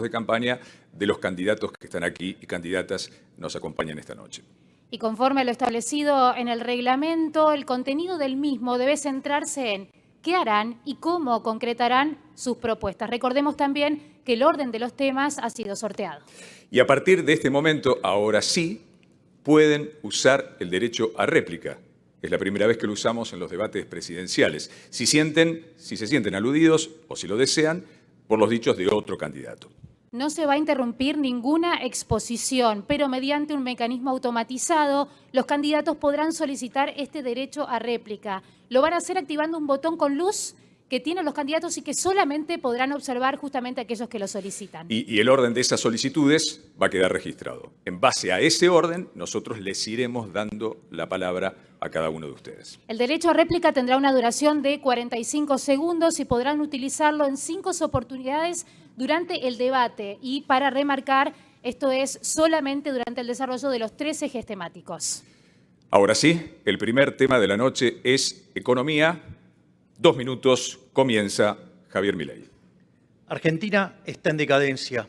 de campaña de los candidatos que están aquí y candidatas nos acompañan esta noche. Y conforme a lo establecido en el reglamento, el contenido del mismo debe centrarse en qué harán y cómo concretarán sus propuestas. Recordemos también que el orden de los temas ha sido sorteado. Y a partir de este momento, ahora sí, pueden usar el derecho a réplica. Es la primera vez que lo usamos en los debates presidenciales. Si se sienten aludidos o si lo desean, por los dichos de otro candidato. No se va a interrumpir ninguna exposición, pero mediante un mecanismo automatizado, los candidatos podrán solicitar este derecho a réplica. Lo van a hacer activando un botón con luz que tienen los candidatos y que solamente podrán observar justamente aquellos que lo solicitan. Y el orden de esas solicitudes va a quedar registrado. En base a ese orden, nosotros les iremos dando la palabra a cada uno de ustedes. El derecho a réplica tendrá una duración de 45 segundos y podrán utilizarlo en 5 oportunidades durante el debate. Y para remarcar, esto es solamente durante el desarrollo de los 3 ejes temáticos. Ahora sí, el primer tema de la noche es economía. 2 minutos, comienza Javier Milei. Argentina está en decadencia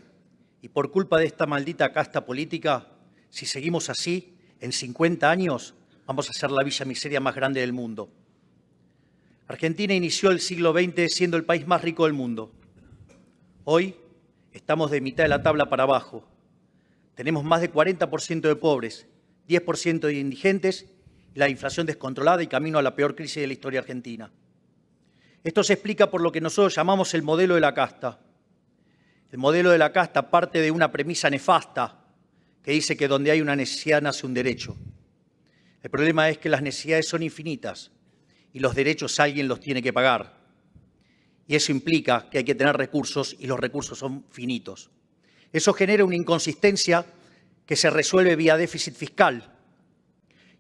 y por culpa de esta maldita casta política, si seguimos así, en 50 años vamos a ser la villa miseria más grande del mundo. Argentina inició el siglo XX siendo el país más rico del mundo. Hoy estamos de mitad de la tabla para abajo. Tenemos más de 40% de pobres, 10% de indigentes y la inflación descontrolada y camino a la peor crisis de la historia argentina. Esto se explica por lo que nosotros llamamos el modelo de la casta. El modelo de la casta parte de una premisa nefasta que dice que donde hay una necesidad nace un derecho. El problema es que las necesidades son infinitas y los derechos alguien los tiene que pagar. Y eso implica que hay que tener recursos y los recursos son finitos. Eso genera una inconsistencia que se resuelve vía déficit fiscal.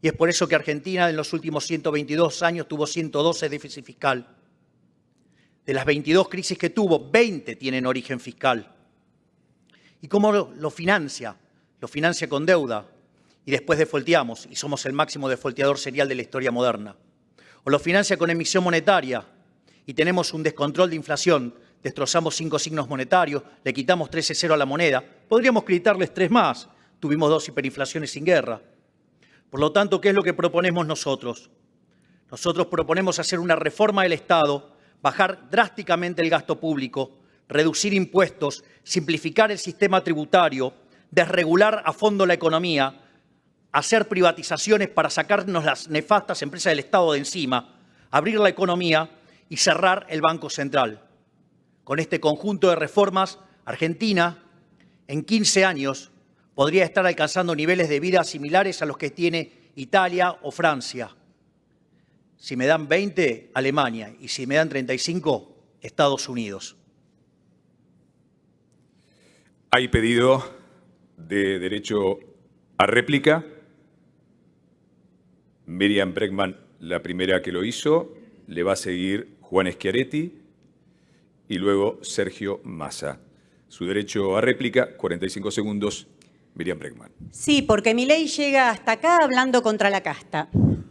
Y es por eso que Argentina en los últimos 122 años tuvo 112 déficit fiscal. De las 22 crisis que tuvo, 20 tienen origen fiscal. ¿Y cómo lo financia? Lo financia con deuda y después defolteamos y somos el máximo defolteador serial de la historia moderna. O lo financia con emisión monetaria y tenemos un descontrol de inflación, destrozamos 5 signos monetarios, le quitamos 13,0 a la moneda, podríamos quitarles 3 más, tuvimos 2 hiperinflaciones sin guerra. Por lo tanto, ¿qué es lo que proponemos nosotros? Nosotros proponemos hacer una reforma del Estado, bajar drásticamente el gasto público, reducir impuestos, simplificar el sistema tributario, desregular a fondo la economía, hacer privatizaciones para sacarnos las nefastas empresas del Estado de encima, abrir la economía y cerrar el Banco Central. Con este conjunto de reformas, Argentina, en 15 años, podría estar alcanzando niveles de vida similares a los que tiene Italia o Francia. Si me dan 20, Alemania, y si me dan 35, Estados Unidos. Hay pedido de derecho a réplica. Miriam Bregman, la primera que lo hizo, le va a seguir Juan Schiaretti y luego Sergio Massa. Su derecho a réplica, 45 segundos, Miriam Bregman. Sí, porque Milei llega hasta acá hablando contra la casta.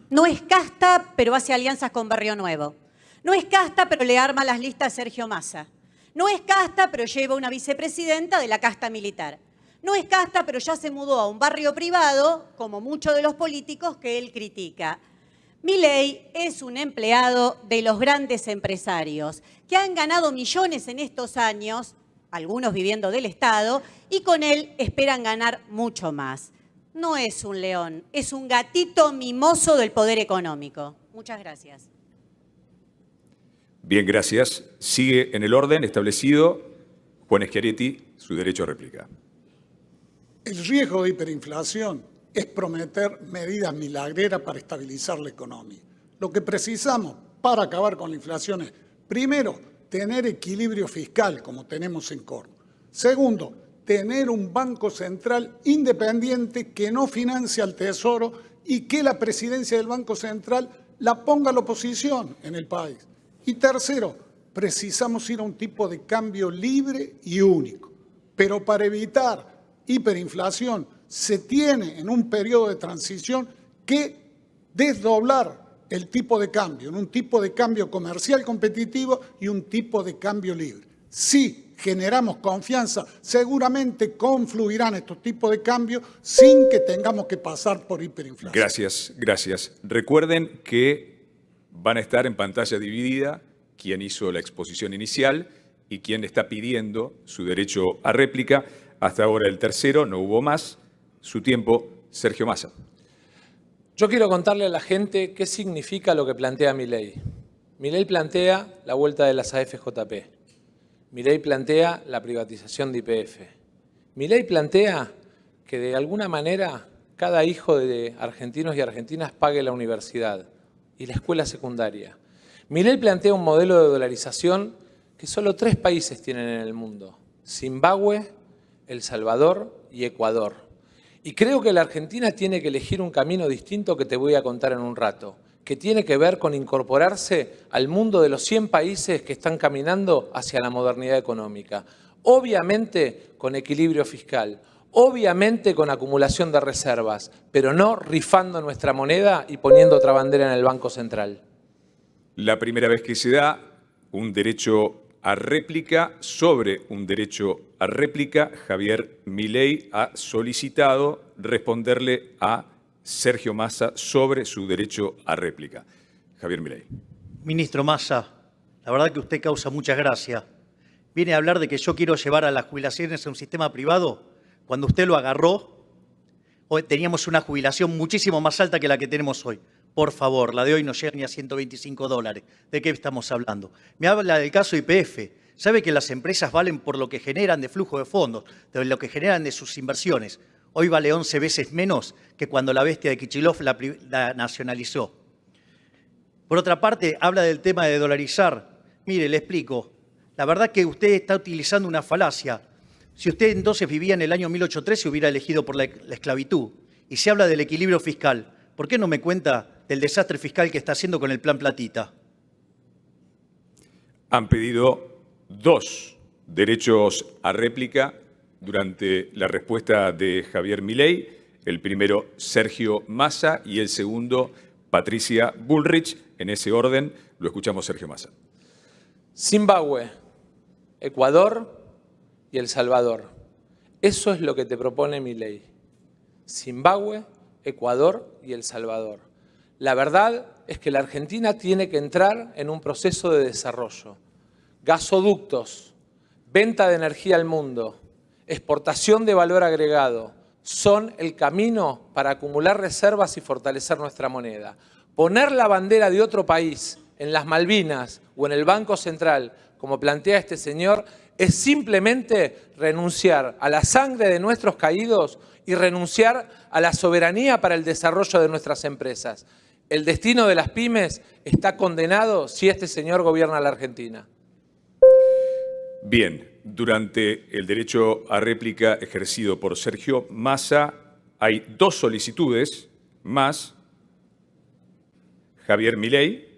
No es casta, pero hace alianzas con Barrio Nuevo. No es casta, pero le arma las listas a Sergio Massa. No es casta, pero lleva una vicepresidenta de la casta militar. No es casta, pero ya se mudó a un barrio privado, como muchos de los políticos que él critica. Milei es un empleado de los grandes empresarios que han ganado millones en estos años, algunos viviendo del Estado, y con él esperan ganar mucho más. No es un león, es un gatito mimoso del poder económico. Muchas gracias. Bien, gracias. Sigue en el orden establecido Juan Schiaretti, su derecho a réplica. El riesgo de hiperinflación es prometer medidas milagreras para estabilizar la economía. Lo que precisamos para acabar con la inflación es, primero, tener equilibrio fiscal, como tenemos en Córdoba. Segundo, tener un Banco Central independiente que no financie al Tesoro y que la presidencia del Banco Central la ponga a la oposición en el país. Y tercero, precisamos ir a un tipo de cambio libre y único. Pero para evitar hiperinflación se tiene en un periodo de transición que desdoblar el tipo de cambio, en un tipo de cambio comercial competitivo y un tipo de cambio libre. Sí, generamos confianza, seguramente confluirán estos tipos de cambios sin que tengamos que pasar por hiperinflación. Gracias. Recuerden que van a estar en pantalla dividida quien hizo la exposición inicial y quien está pidiendo su derecho a réplica. Hasta ahora el tercero, no hubo más. Su tiempo, Sergio Massa. Yo quiero contarle a la gente qué significa lo que plantea Milei. Milei plantea la vuelta de las AFJP. Milei plantea la privatización de YPF. Milei plantea que de alguna manera cada hijo de argentinos y argentinas pague la universidad y la escuela secundaria. Milei plantea un modelo de dolarización que solo 3 países tienen en el mundo: Zimbabue, El Salvador y Ecuador. Y creo que la Argentina tiene que elegir un camino distinto que te voy a contar en un rato, que tiene que ver con incorporarse al mundo de los 100 países que están caminando hacia la modernidad económica. Obviamente con equilibrio fiscal, obviamente con acumulación de reservas, pero no rifando nuestra moneda y poniendo otra bandera en el Banco Central. La primera vez que se da un derecho a réplica sobre un derecho a réplica, Javier Milei ha solicitado responderle a Sergio Massa sobre su derecho a réplica. Javier Milei. Ministro Massa, la verdad que usted causa mucha gracia. Viene a hablar de que yo quiero llevar a las jubilaciones a un sistema privado. Cuando usted lo agarró, hoy teníamos una jubilación muchísimo más alta que la que tenemos hoy. Por favor, la de hoy no llega ni a $125. ¿De qué estamos hablando? Me habla del caso YPF. ¿Sabe que las empresas valen por lo que generan de flujo de fondos, de lo que generan de sus inversiones? Hoy vale 11 veces menos que cuando la bestia de Kicillof la nacionalizó. Por otra parte, habla del tema de dolarizar. Mire, le explico. La verdad que usted está utilizando una falacia. Si usted entonces vivía en el año 1813, hubiera elegido por la esclavitud. Y se habla del equilibrio fiscal. ¿Por qué no me cuenta del desastre fiscal que está haciendo con el Plan Platita? Han pedido 2 derechos a réplica durante la respuesta de Javier Milei. El primero, Sergio Massa, y el segundo, Patricia Bullrich. En ese orden, lo escuchamos, Sergio Massa. Zimbabue, Ecuador y El Salvador. Eso es lo que te propone Milei. Zimbabue, Ecuador y El Salvador. La verdad es que la Argentina tiene que entrar en un proceso de desarrollo. Gasoductos, venta de energía al mundo, exportación de valor agregado son el camino para acumular reservas y fortalecer nuestra moneda. Poner la bandera de otro país en las Malvinas o en el Banco Central, como plantea este señor, es simplemente renunciar a la sangre de nuestros caídos y renunciar a la soberanía para el desarrollo de nuestras empresas. El destino de las pymes está condenado si este señor gobierna la Argentina. Bien, durante el derecho a réplica ejercido por Sergio Massa hay 2 solicitudes más, Javier Milei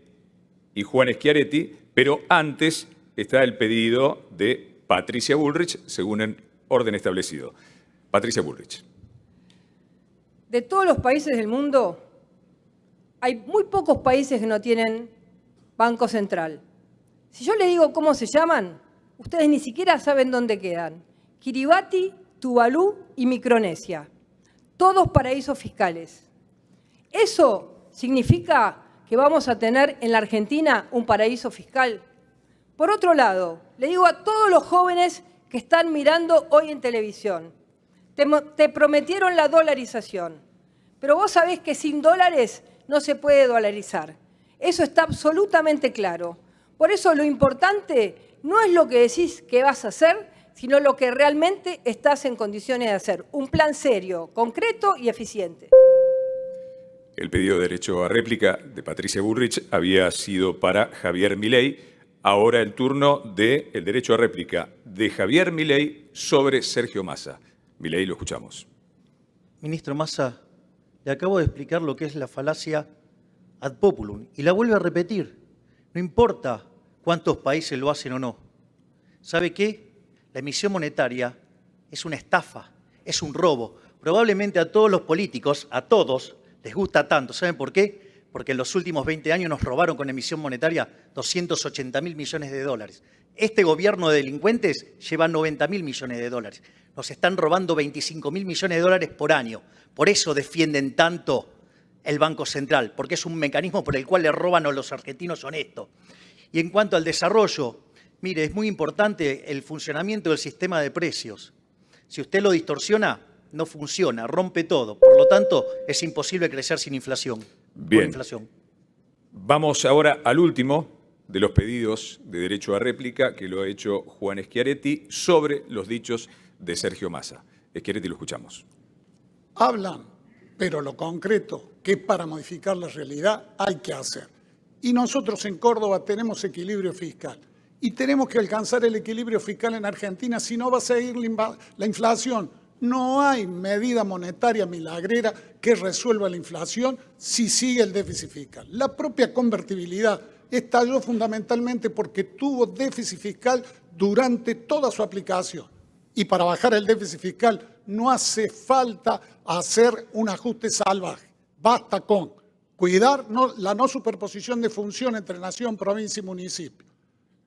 y Juan Schiaretti, pero antes está el pedido de Patricia Bullrich, según el orden establecido. Patricia Bullrich. De todos los países del mundo, hay muy pocos países que no tienen Banco Central. Si yo les digo cómo se llaman, ustedes ni siquiera saben dónde quedan. Kiribati, Tuvalu y Micronesia. Todos paraísos fiscales. ¿Eso significa que vamos a tener en la Argentina un paraíso fiscal? Por otro lado, le digo a todos los jóvenes que están mirando hoy en televisión, te prometieron la dolarización, pero vos sabés que sin dólares no se puede dolarizar. Eso está absolutamente claro. Por eso lo importante no es lo que decís que vas a hacer, sino lo que realmente estás en condiciones de hacer. Un plan serio, concreto y eficiente. El pedido de derecho a réplica de Patricia Bullrich había sido para Javier Milei. Ahora el turno del derecho a réplica de Javier Milei sobre Sergio Massa. Milei, lo escuchamos. Ministro Massa, le acabo de explicar lo que es la falacia ad populum y la vuelve a repetir. No importa cuántos países lo hacen o no. ¿Sabe qué? La emisión monetaria es una estafa, es un robo. Probablemente a todos los políticos, a todos, les gusta tanto. ¿Saben por qué? porque en los últimos 20 años nos robaron con emisión monetaria 280.000 millones de dólares. Este gobierno de delincuentes lleva 90.000 millones de dólares. Nos están robando 25.000 millones de dólares por año. Por eso defienden tanto el Banco Central, porque es un mecanismo por el cual le roban a los argentinos honestos. Y en cuanto al desarrollo, mire, es muy importante el funcionamiento del sistema de precios. Si usted lo distorsiona, no funciona, rompe todo. Por lo tanto, es imposible crecer sin inflación. Bien. Por inflación. Vamos ahora al último de los pedidos de derecho a réplica que lo ha hecho Juan Schiaretti sobre los dichos de Sergio Massa. Schiaretti, lo escuchamos. Hablan, pero lo concreto, que es para modificar la realidad, hay que hacer. Y nosotros en Córdoba tenemos equilibrio fiscal. Y tenemos que alcanzar el equilibrio fiscal en Argentina, si no va a seguir la inflación. No hay medida monetaria milagrera que resuelva la inflación si sigue el déficit fiscal. La propia convertibilidad estalló fundamentalmente porque tuvo déficit fiscal durante toda su aplicación. Y para bajar el déficit fiscal no hace falta hacer un ajuste salvaje. Basta con cuidar la no superposición de función entre nación, provincia y municipio.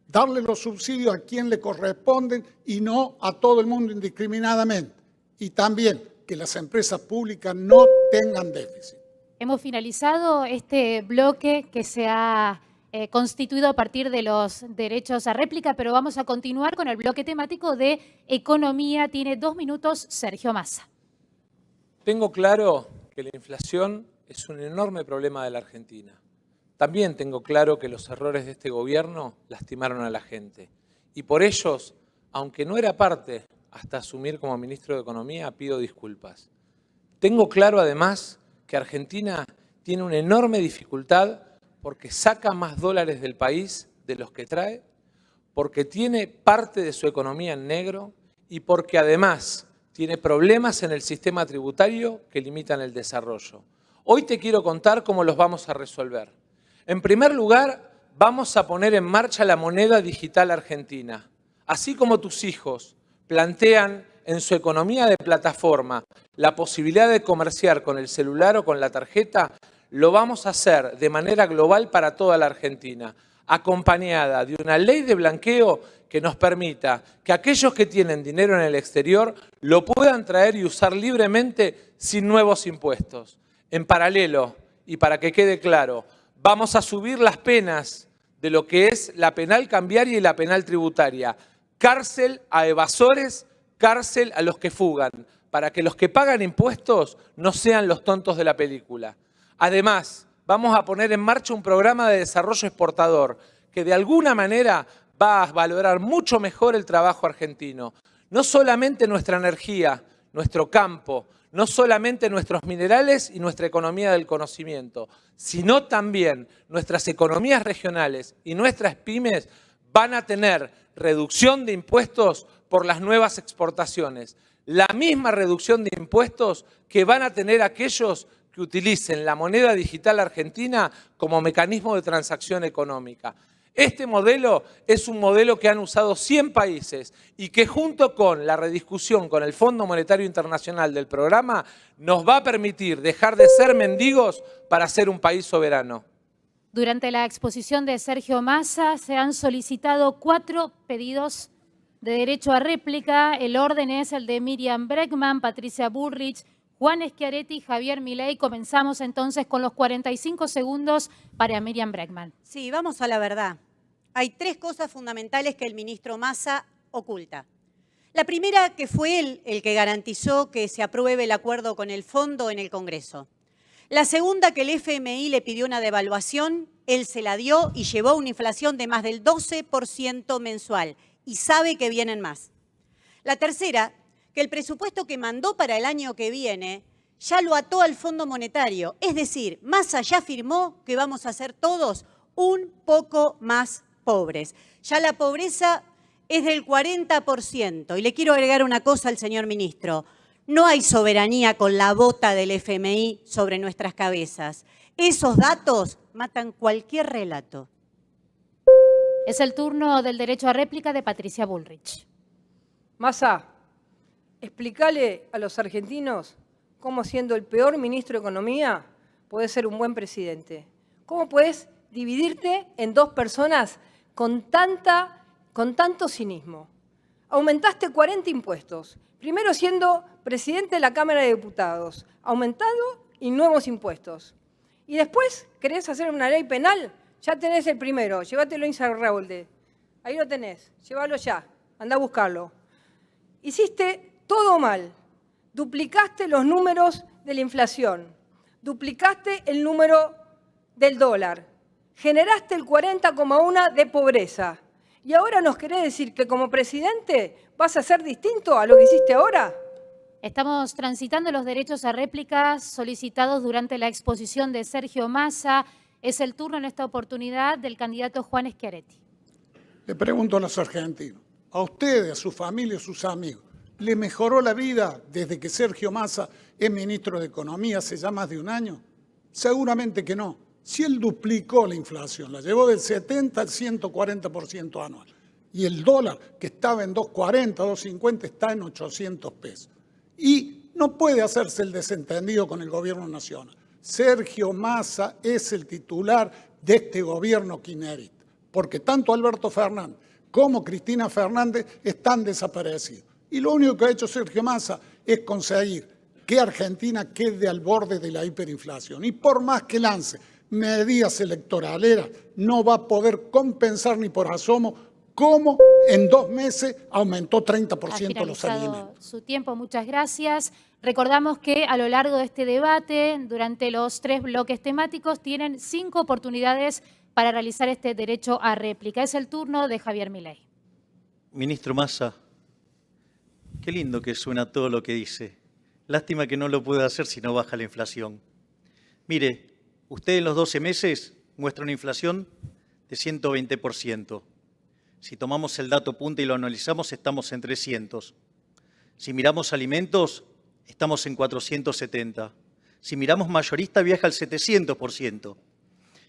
Darle los subsidios a quien le corresponden y no a todo el mundo indiscriminadamente. Y también que las empresas públicas no tengan déficit. Hemos finalizado este bloque que se ha constituido a partir de los derechos a réplica, pero vamos a continuar con el bloque temático de economía. Tiene 2 minutos Sergio Massa. Tengo claro que la inflación es un enorme problema de la Argentina. También tengo claro que los errores de este gobierno lastimaron a la gente. Y por ellos, aunque no era parte hasta asumir como ministro de Economía, pido disculpas. Tengo claro además que Argentina tiene una enorme dificultad porque saca más dólares del país de los que trae, porque tiene parte de su economía en negro y porque además tiene problemas en el sistema tributario que limitan el desarrollo. Hoy te quiero contar cómo los vamos a resolver. En primer lugar, vamos a poner en marcha la moneda digital argentina. Así como tus hijos plantean en su economía de plataforma la posibilidad de comerciar con el celular o con la tarjeta, lo vamos a hacer de manera global para toda la Argentina, acompañada de una ley de blanqueo que nos permita que aquellos que tienen dinero en el exterior lo puedan traer y usar libremente sin nuevos impuestos. En paralelo, y para que quede claro, vamos a subir las penas de lo que es la penal cambiaria y la penal tributaria. Cárcel a evasores, cárcel a los que fugan, para que los que pagan impuestos no sean los tontos de la película. Además, vamos a poner en marcha un programa de desarrollo exportador que de alguna manera va a valorar mucho mejor el trabajo argentino. No solamente nuestra energía, nuestro campo, no solamente nuestros minerales y nuestra economía del conocimiento, sino también nuestras economías regionales y nuestras pymes van a tener reducción de impuestos por las nuevas exportaciones. La misma reducción de impuestos que van a tener aquellos que utilicen la moneda digital argentina como mecanismo de transacción económica. Este modelo es un modelo que han usado 100 países y que junto con la rediscusión con el Fondo Monetario Internacional del programa nos va a permitir dejar de ser mendigos para ser un país soberano. Durante la exposición de Sergio Massa se han solicitado 4 pedidos de derecho a réplica. El orden es el de Miriam Bregman, Patricia Bullrich, Juan Schiaretti y Javier Milei. Comenzamos entonces con los 45 segundos para Miriam Bregman. Sí, vamos a la verdad. Hay 3 cosas fundamentales que el ministro Massa oculta. La primera, que fue él el que garantizó que se apruebe el acuerdo con el fondo en el Congreso. La segunda, que el FMI le pidió una devaluación, él se la dio y llevó una inflación de más del 12% mensual y sabe que vienen más. La tercera, que el presupuesto que mandó para el año que viene ya lo ató al Fondo Monetario. Es decir, Massa ya afirmó que vamos a ser todos un poco más pobres. Ya la pobreza es del 40%. Y le quiero agregar una cosa al señor ministro. No hay soberanía con la bota del FMI sobre nuestras cabezas. Esos datos matan cualquier relato. Es el turno del derecho a réplica de Patricia Bullrich. Massa, explícale a los argentinos cómo siendo el peor ministro de Economía puede ser un buen presidente. ¿Cómo puedes dividirte en dos personas con tanto cinismo? Aumentaste 40 impuestos. Primero siendo presidente de la Cámara de Diputados. Aumentado y nuevos impuestos. Y después, ¿querés hacer una ley penal? Ya tenés el primero. Llévatelo a Insaurralde. Ahí lo tenés. Llévalo ya. Andá a buscarlo. Hiciste todo mal. Duplicaste los números de la inflación. Duplicaste el número del dólar. Generaste el 40,1 de pobreza. ¿Y ahora nos querés decir que como presidente vas a ser distinto a lo que hiciste ahora? Estamos transitando los derechos a réplicas solicitados durante la exposición de Sergio Massa. Es el turno en esta oportunidad del candidato Juan Schiaretti. Le pregunto a los argentinos, a ustedes, a su familia, a sus amigos, ¿le mejoró la vida desde que Sergio Massa es ministro de Economía hace ya más de un año? Seguramente que no. Si él duplicó la inflación, la llevó del 70 al 140% anual, y el dólar, que estaba en 2.40, 2.50, está en 800 pesos. Y no puede hacerse el desentendido con el gobierno nacional. Sergio Massa es el titular de este gobierno kirchnerista, porque tanto Alberto Fernández como Cristina Fernández están desaparecidos. Y lo único que ha hecho Sergio Massa es conseguir que Argentina quede al borde de la hiperinflación. Y por más que lance medidas electoraleras, no va a poder compensar ni por asomo cómo en 2 meses aumentó 30% los alimentos. Su tiempo, muchas gracias. Recordamos que a lo largo de este debate, durante los 3 bloques temáticos, tienen 5 oportunidades para realizar este derecho a réplica. Es el turno de Javier Milei. Ministro Massa, qué lindo que suena todo lo que dice. Lástima que no lo pueda hacer si no baja la inflación. Mire, usted en los 12 meses muestra una inflación de 120%. Si tomamos el dato punta y lo analizamos, estamos en 300. Si miramos alimentos, estamos en 470. Si miramos mayorista, viaja al 700%.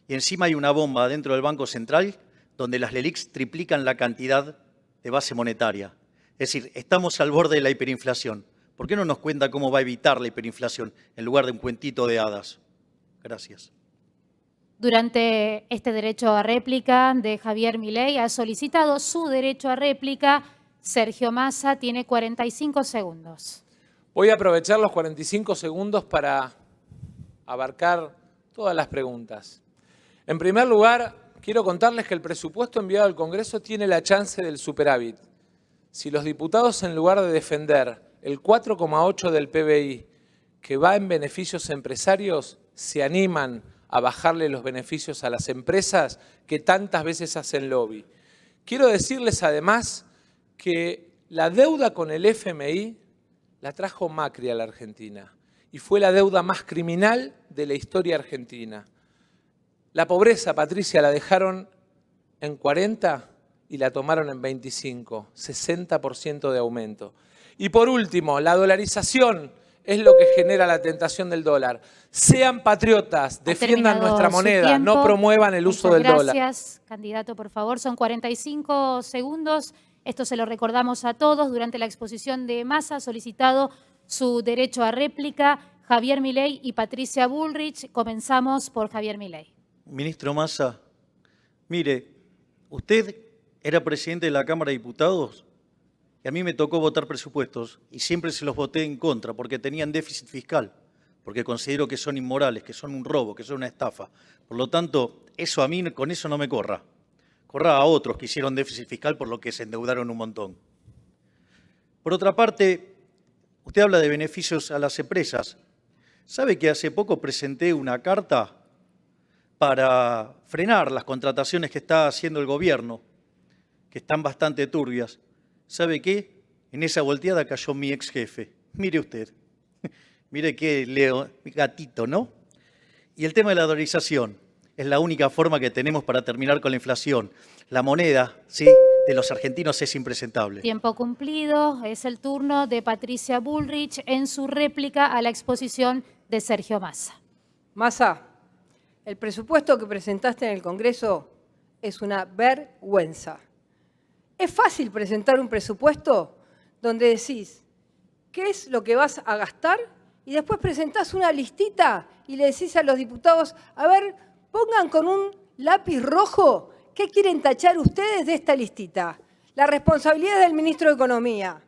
Y encima hay una bomba dentro del Banco Central donde las LELIQs triplican la cantidad de base monetaria. Es decir, estamos al borde de la hiperinflación. ¿Por qué no nos cuenta cómo va a evitar la hiperinflación en lugar de un cuentito de hadas? Gracias. Durante este derecho a réplica de Javier Milei ha solicitado su derecho a réplica. Sergio Massa tiene 45 segundos. Voy a aprovechar los 45 segundos para abarcar todas las preguntas. En primer lugar, quiero contarles que el presupuesto enviado al Congreso tiene la chance del superávit. Si los diputados, en lugar de defender el 4,8 del PBI, que va en beneficios empresarios, se animan a bajarle los beneficios a las empresas que tantas veces hacen lobby. Quiero decirles además que la deuda con el FMI la trajo Macri a la Argentina y fue la deuda más criminal de la historia argentina. La pobreza, Patricia, la dejaron en 40 y la tomaron en 25, 60% de aumento. Y por último, la dolarización es lo que genera la tentación del dólar. Sean patriotas, defiendan nuestra moneda, no promuevan el uso del dólar. Gracias, candidato, por favor. Son 45 segundos. Esto se lo recordamos a todos. Durante la exposición de Massa ha solicitado su derecho a réplica Javier Milei y Patricia Bullrich. Comenzamos por Javier Milei. Ministro Massa, mire, usted era presidente de la Cámara de Diputados y a mí me tocó votar presupuestos y siempre se los voté en contra porque tenían déficit fiscal, porque considero que son inmorales, que son un robo, que son una estafa. Por lo tanto, eso a mí con eso no me corra. Corra a otros que hicieron déficit fiscal por lo que se endeudaron un montón. Por otra parte, usted habla de beneficios a las empresas. ¿Sabe que hace poco presenté una carta para frenar las contrataciones que está haciendo el gobierno, que están bastante turbias? ¿Sabe qué? En esa volteada cayó mi ex jefe. Mire usted. Mire qué gatito, ¿no? Y el tema de la dolarización es la única forma que tenemos para terminar con la inflación. La moneda, ¿sí?, de los argentinos es impresentable. Tiempo cumplido. Es el turno de Patricia Bullrich en su réplica a la exposición de Sergio Massa. Massa, el presupuesto que presentaste en el Congreso es una vergüenza. Es fácil presentar un presupuesto donde decís qué es lo que vas a gastar y después presentás una listita y le decís a los diputados, a ver, pongan con un lápiz rojo qué quieren tachar ustedes de esta listita. La responsabilidad del ministro de Economía,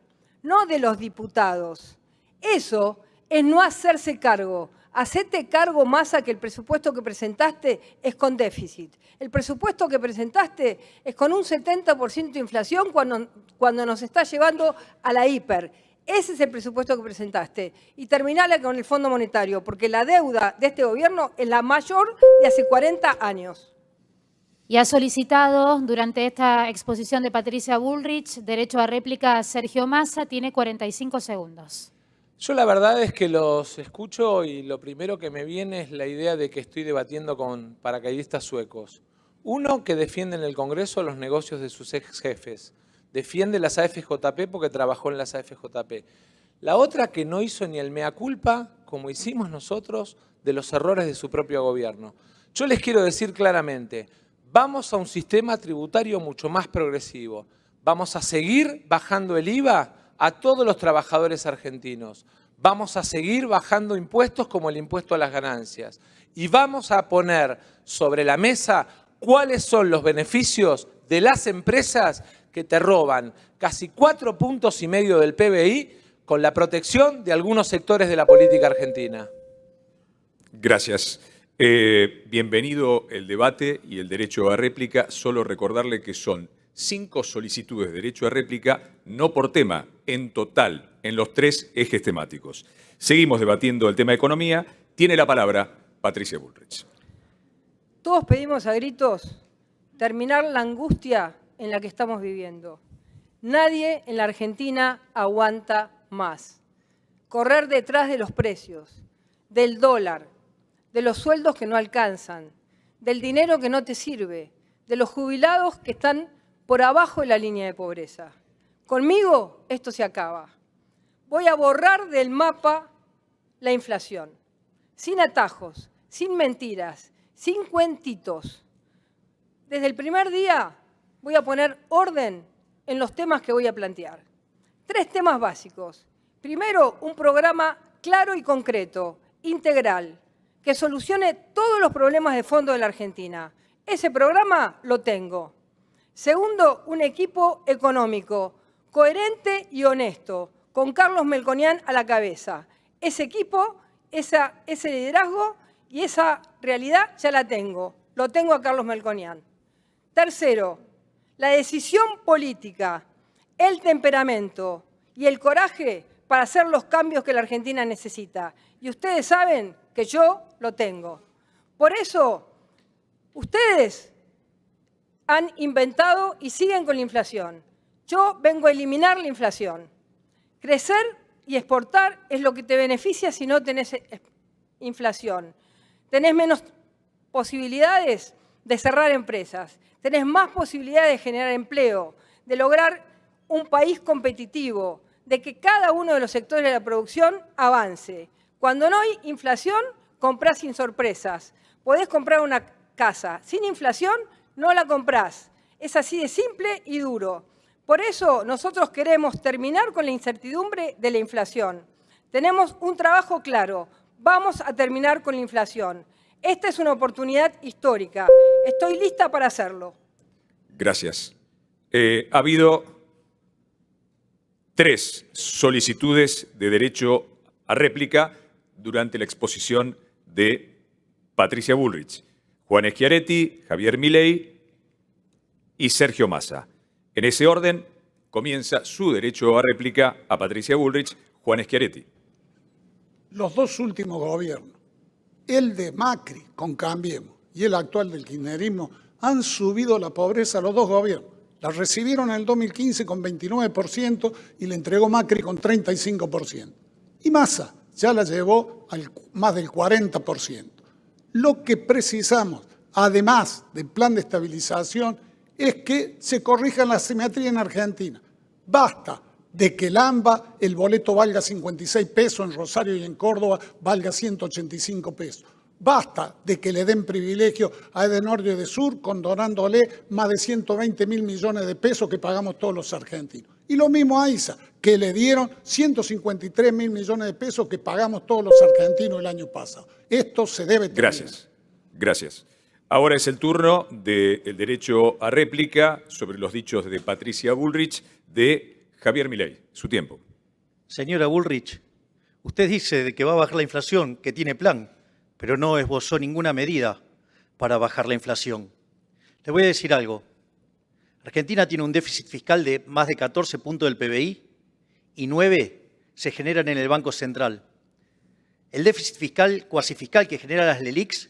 no de los diputados. Eso es no hacerse cargo. Hacete cargo, Massa, que el presupuesto que presentaste es con déficit. El presupuesto que presentaste es con un 70% de inflación cuando nos está llevando a la hiper. Ese es el presupuesto que presentaste. Y terminala con el Fondo Monetario, porque la deuda de este gobierno es la mayor de hace 40 años. Y ha solicitado durante esta exposición de Patricia Bullrich derecho a réplica a Sergio Massa. Tiene 45 segundos. Yo la verdad es que los escucho y lo primero que me viene es la idea de que estoy debatiendo con paracaidistas suecos. Uno que defiende en el Congreso los negocios de sus ex jefes. Defiende las AFJP porque trabajó en las AFJP. La otra que no hizo ni el mea culpa, como hicimos nosotros, de los errores de su propio gobierno. Yo les quiero decir claramente, vamos a un sistema tributario mucho más progresivo. Vamos a seguir bajando el IVA a todos los trabajadores argentinos. Vamos a seguir bajando impuestos como el impuesto a las ganancias. Y vamos a poner sobre la mesa cuáles son los beneficios de las empresas que te roban casi 4,5 puntos del PBI con la protección de algunos sectores de la política argentina. Gracias. Bienvenido el debate y el derecho a réplica. Solo recordarle que son 5 solicitudes de derecho a réplica, no por tema, en total, en los 3 ejes temáticos. Seguimos debatiendo el tema de economía. Tiene la palabra Patricia Bullrich. Todos pedimos a gritos terminar la angustia en la que estamos viviendo. Nadie en la Argentina aguanta más. Correr detrás de los precios, del dólar, de los sueldos que no alcanzan, del dinero que no te sirve, de los jubilados que están por abajo de la línea de pobreza. Conmigo esto se acaba. Voy a borrar del mapa la inflación, sin atajos, sin mentiras, sin cuentitos. Desde el primer día voy a poner orden en los temas que voy a plantear. 3 temas básicos. Primero, un programa claro y concreto, integral, que solucione todos los problemas de fondo de la Argentina. Ese programa lo tengo. Segundo, un equipo económico coherente y honesto, con Carlos Melconian a la cabeza. Ese equipo, ese liderazgo y esa realidad ya la tengo. Lo tengo a Carlos Melconian. Tercero, la decisión política, el temperamento y el coraje para hacer los cambios que la Argentina necesita. Y ustedes saben que yo lo tengo. Por eso, ustedes han inventado y siguen con la inflación. Yo vengo a eliminar la inflación. Crecer y exportar es lo que te beneficia si no tenés inflación. Tenés menos posibilidades de cerrar empresas, tenés más posibilidades de generar empleo, de lograr un país competitivo, de que cada uno de los sectores de la producción avance. Cuando no hay inflación, comprás sin sorpresas. Podés comprar una casa. Sin inflación, no la comprás. Es así de simple y duro. Por eso nosotros queremos terminar con la incertidumbre de la inflación. Tenemos un trabajo claro. Vamos a terminar con la inflación. Esta es una oportunidad histórica. Estoy lista para hacerlo. Gracias. Ha habido 3 solicitudes de derecho a réplica durante la exposición de Patricia Bullrich. Juan Schiaretti, Javier Milei y Sergio Massa. En ese orden comienza su derecho a réplica a Patricia Bullrich, Juan Schiaretti. Los 2 últimos gobiernos, el de Macri con Cambiemos y el actual del kirchnerismo, han subido la pobreza a los 2 gobiernos. La recibieron en el 2015 con 29% y le entregó Macri con 35%. Y Massa ya la llevó al más del 40%. Lo que precisamos, además del plan de estabilización, es que se corrija la asimetría en Argentina. Basta de que el AMBA, el boleto valga 56 pesos, en Rosario y en Córdoba valga 185 pesos. Basta de que le den privilegio a Edenor y Edesur, condonándole más de 120.000 millones de pesos que pagamos todos los argentinos. Y lo mismo a ISA, que le dieron 153.000 millones de pesos que pagamos todos los argentinos el año pasado. Esto se debe terminar. Gracias. Ahora es el turno del derecho a réplica sobre los dichos de Patricia Bullrich de Javier Milei. Su tiempo. Señora Bullrich, usted dice de que va a bajar la inflación, que tiene plan, pero no esbozó ninguna medida para bajar la inflación. Le voy a decir algo. Argentina tiene un déficit fiscal de más de 14 puntos del PBI y 9 se generan en el Banco Central. El déficit fiscal, cuasi fiscal que genera las LELIQs,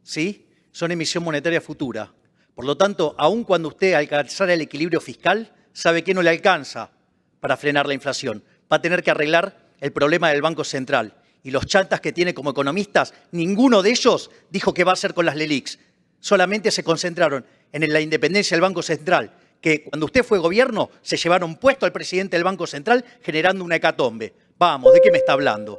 ¿sí?, son emisión monetaria futura. Por lo tanto, aun cuando usted alcanzara el equilibrio fiscal, sabe que no le alcanza para frenar la inflación. Va a tener que arreglar el problema del Banco Central. Y los chantas que tiene como economistas, ninguno de ellos dijo qué va a hacer con las LELIQs. Solamente se concentraron en la independencia del Banco Central, que cuando usted fue gobierno se llevaron puesto al presidente del Banco Central generando una hecatombe. Vamos, ¿de qué me está hablando?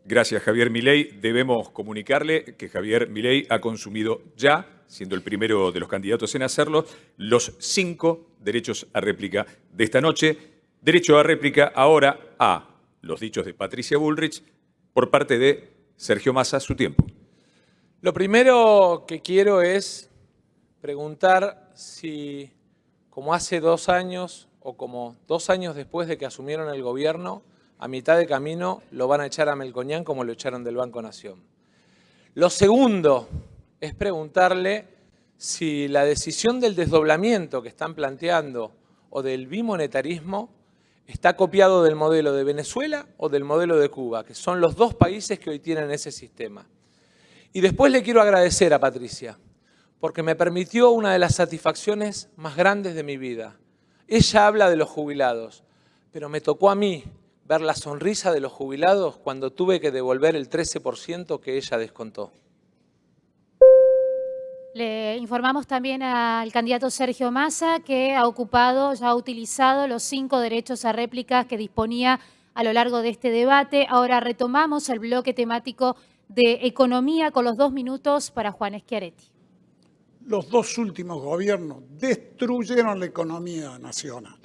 Gracias, Javier Milei. Debemos comunicarle que Javier Milei ha consumido ya, siendo el primero de los candidatos en hacerlo, los 5 derechos a réplica de esta noche. Derecho a réplica ahora a los dichos de Patricia Bullrich por parte de Sergio Massa. Su tiempo. Lo primero que quiero es preguntar si, como hace 2 años o como 2 años después de que asumieron el gobierno, a mitad de camino lo van a echar a Melconian como lo echaron del Banco Nación. Lo segundo es preguntarle si la decisión del desdoblamiento que están planteando o del bimonetarismo está copiado del modelo de Venezuela o del modelo de Cuba, que son los 2 países que hoy tienen ese sistema. Y después le quiero agradecer a Patricia, porque me permitió una de las satisfacciones más grandes de mi vida. Ella habla de los jubilados, pero me tocó a mí ver la sonrisa de los jubilados cuando tuve que devolver el 13% que ella descontó. Le informamos también al candidato Sergio Massa que ha utilizado los 5 derechos a réplica que disponía a lo largo de este debate. Ahora retomamos el bloque temático de economía con los 2 minutos para Juan Schiaretti. Los 2 últimos gobiernos destruyeron la economía nacional.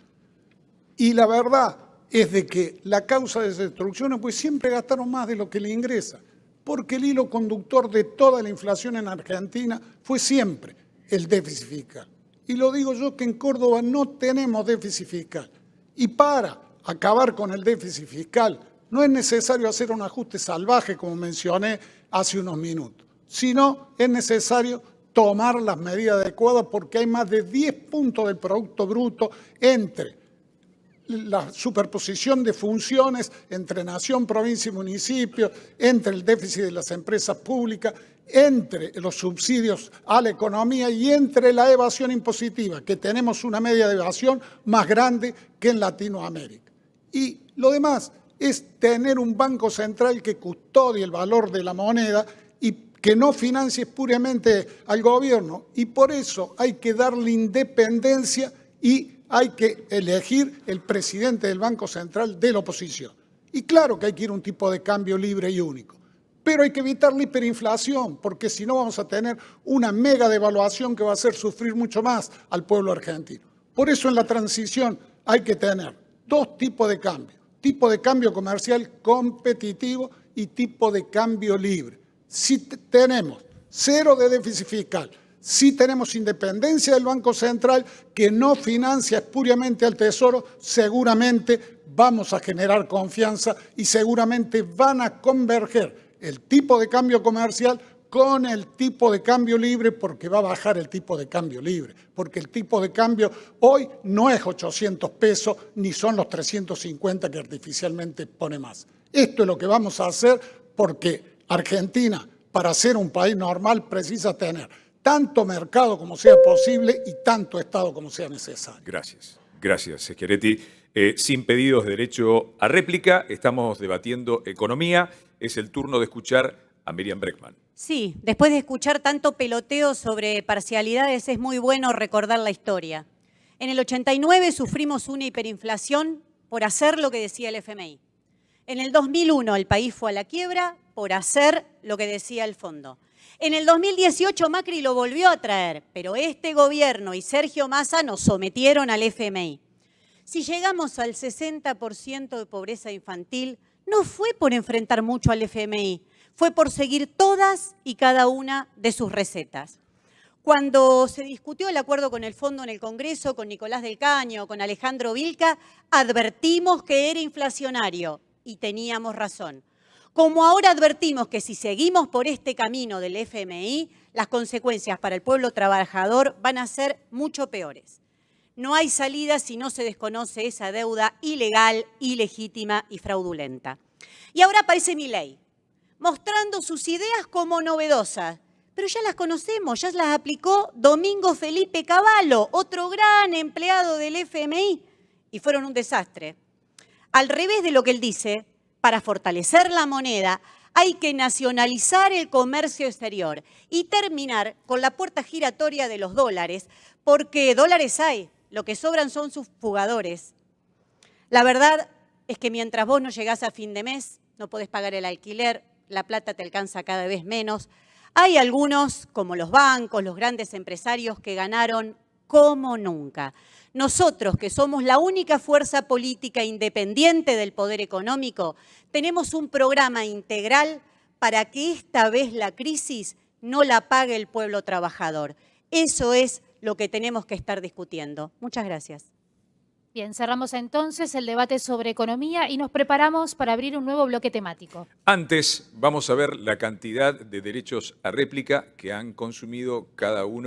Y la verdad es de que la causa de esa destrucción, pues siempre gastaron más de lo que le ingresa, porque el hilo conductor de toda la inflación en Argentina fue siempre el déficit fiscal. Y lo digo yo, que en Córdoba no tenemos déficit fiscal. Y para acabar con el déficit fiscal no es necesario hacer un ajuste salvaje, como mencioné hace unos minutos, sino es necesario tomar las medidas adecuadas, porque hay más de 10 puntos del Producto Bruto entre la superposición de funciones entre nación, provincia y municipio, entre el déficit de las empresas públicas, entre los subsidios a la economía y entre la evasión impositiva, que tenemos una media de evasión más grande que en Latinoamérica. Y lo demás es tener un banco central que custodie el valor de la moneda y que no financie puramente al gobierno. Y por eso hay que darle independencia y hay que elegir el presidente del Banco Central de la oposición. Y claro que hay que ir a un tipo de cambio libre y único, pero hay que evitar la hiperinflación, porque si no vamos a tener una mega devaluación que va a hacer sufrir mucho más al pueblo argentino. Por eso en la transición hay que tener 2 tipos de cambio: tipo de cambio comercial competitivo y tipo de cambio libre. Si tenemos 0 de déficit fiscal, si tenemos independencia del Banco Central que no financia espuriamente al Tesoro, seguramente vamos a generar confianza y seguramente van a converger el tipo de cambio comercial con el tipo de cambio libre, porque va a bajar el tipo de cambio libre, porque el tipo de cambio hoy no es 800 pesos ni son los 350 que artificialmente pone más. Esto es lo que vamos a hacer, porque Argentina, para ser un país normal, precisa tener tanto mercado como sea posible y tanto Estado como sea necesario. Gracias. Gracias, Schiaretti. Sin pedidos de derecho a réplica, estamos debatiendo economía. Es el turno de escuchar a Miriam Bregman. Sí, después de escuchar tanto peloteo sobre parcialidades, es muy bueno recordar la historia. En el 89 sufrimos una hiperinflación por hacer lo que decía el FMI. En el 2001 el país fue a la quiebra por hacer lo que decía el fondo. En el 2018 Macri lo volvió a traer, pero este gobierno y Sergio Massa nos sometieron al FMI. Si llegamos al 60% de pobreza infantil, no fue por enfrentar mucho al FMI, fue por seguir todas y cada una de sus recetas. Cuando se discutió el acuerdo con el fondo en el Congreso, con Nicolás del Caño, con Alejandro Vilca, advertimos que era inflacionario y teníamos razón. Como ahora advertimos que si seguimos por este camino del FMI, las consecuencias para el pueblo trabajador van a ser mucho peores. No hay salida si no se desconoce esa deuda ilegal, ilegítima y fraudulenta. Y ahora aparece Milei, mostrando sus ideas como novedosas. Pero ya las conocemos, ya las aplicó Domingo Felipe Cavallo, otro gran empleado del FMI, y fueron un desastre. Al revés de lo que él dice, para fortalecer la moneda hay que nacionalizar el comercio exterior y terminar con la puerta giratoria de los dólares, porque dólares hay, lo que sobran son sus fugadores. La verdad es que mientras vos no llegás a fin de mes, no podés pagar el alquiler, la plata te alcanza cada vez menos. Hay algunos, como los bancos, los grandes empresarios, que ganaron como nunca. Nosotros, que somos la única fuerza política independiente del poder económico, tenemos un programa integral para que esta vez la crisis no la pague el pueblo trabajador. Eso es lo que tenemos que estar discutiendo. Muchas gracias. Bien, cerramos entonces el debate sobre economía y nos preparamos para abrir un nuevo bloque temático. Antes, vamos a ver la cantidad de derechos a réplica que han consumido cada uno